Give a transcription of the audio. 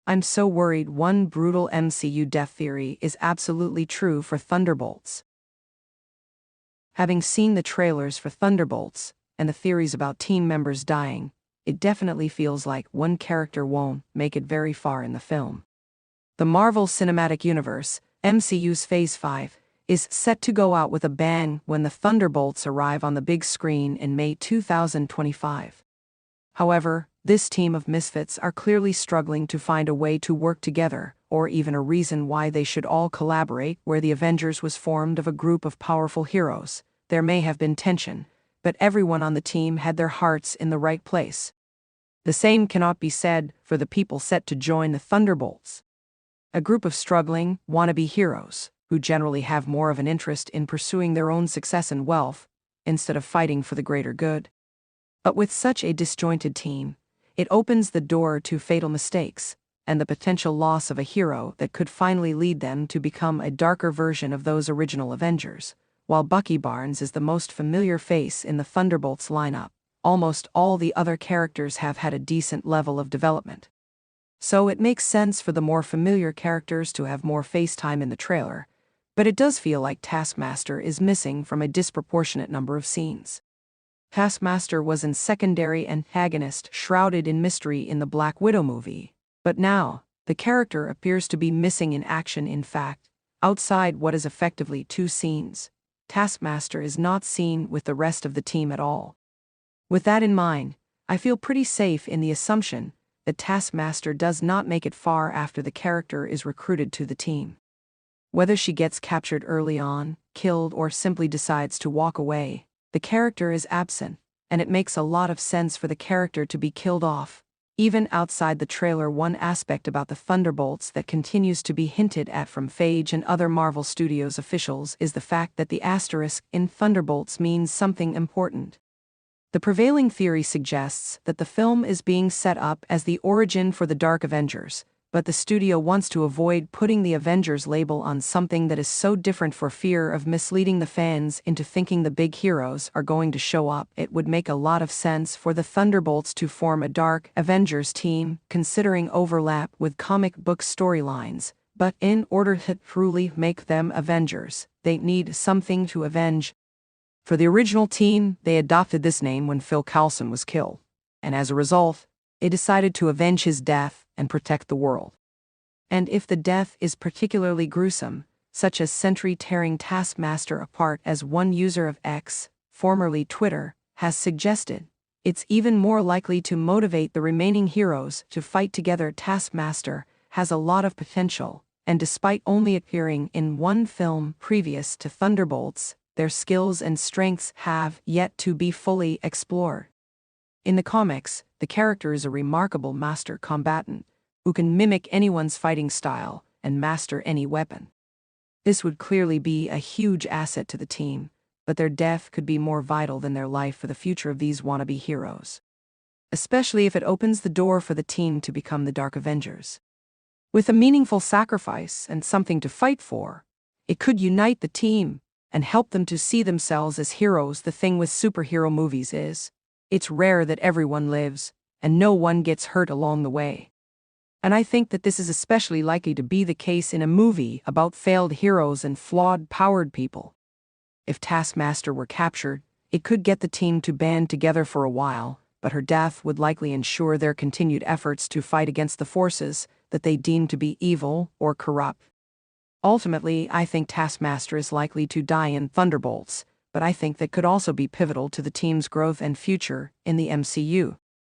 I'm so worried one brutal MCU death theory is absolutely true for Thunderbolts. Having seen the trailers for Thunderbolts, and the theories about team members dying, it definitely feels like one character won't make it very far in the film. The Marvel Cinematic Universe, MCU's Phase 5, is set to go out with a bang when the Thunderbolts arrive on the big screen in May 2025. However, this team of misfits are clearly struggling to find a way to work together, or even a reason why they should all collaborate. Where the Avengers was formed of a group of powerful heroes, there may have been tension, but everyone on the team had their hearts in the right place. The same cannot be said for the people set to join the Thunderbolts. A group of struggling, wannabe heroes, who generally have more of an interest in pursuing their own success and wealth, instead of fighting for the greater good. But with such a disjointed team, it opens the door to fatal mistakes, and the potential loss of a hero that could finally lead them to become a darker version of those original Avengers. While Bucky Barnes is the most familiar face in the Thunderbolts lineup, almost all the other characters have had a decent level of development. So it makes sense for the more familiar characters to have more face time in the trailer, but it does feel like Taskmaster is missing from a disproportionate number of scenes. Taskmaster was an secondary antagonist shrouded in mystery in the Black Widow movie, but now, the character appears to be missing in action. In fact, outside what is effectively 2 scenes, Taskmaster is not seen with the rest of the team at all. With that in mind, I feel pretty safe in the assumption that Taskmaster does not make it far after the character is recruited to the team. Whether she gets captured early on, killed, or simply decides to walk away, the character is absent, and it makes a lot of sense for the character to be killed off. Even outside the trailer, one aspect about the Thunderbolts that continues to be hinted at from Feige and other Marvel Studios officials is the fact that the asterisk in Thunderbolts means something important. The prevailing theory suggests that the film is being set up as the origin for the Dark Avengers, but the studio wants to avoid putting the Avengers label on something that is so different for fear of misleading the fans into thinking the big heroes are going to show up. It would make a lot of sense for the Thunderbolts to form a Dark Avengers team, considering overlap with comic book storylines, but in order to truly make them Avengers, they need something to avenge. For the original team, they adopted this name when Phil Coulson was killed, and as a result, they decided to avenge his death and protect the world. And if the death is particularly gruesome, such as tearing Taskmaster apart, as one user of X, formerly Twitter, has suggested, it's even more likely to motivate the remaining heroes to fight together. Taskmaster has a lot of potential, and despite only appearing in one film previous to Thunderbolts, their skills and strengths have yet to be fully explored. In the comics, the character is a remarkable master combatant who can mimic anyone's fighting style and master any weapon. This would clearly be a huge asset to the team, but their death could be more vital than their life for the future of these wannabe heroes, especially if it opens the door for the team to become the Dark Avengers. With a meaningful sacrifice and something to fight for, it could unite the team and help them to see themselves as heroes. The thing with superhero movies is, it's rare that everyone lives, and no one gets hurt along the way. And I think that this is especially likely to be the case in a movie about failed heroes and flawed powered people. If Taskmaster were captured, it could get the team to band together for a while, but her death would likely ensure their continued efforts to fight against the forces that they deem to be evil or corrupt. Ultimately, I think Taskmaster is likely to die in Thunderbolts, but I think that could also be pivotal to the team's growth and future in the MCU.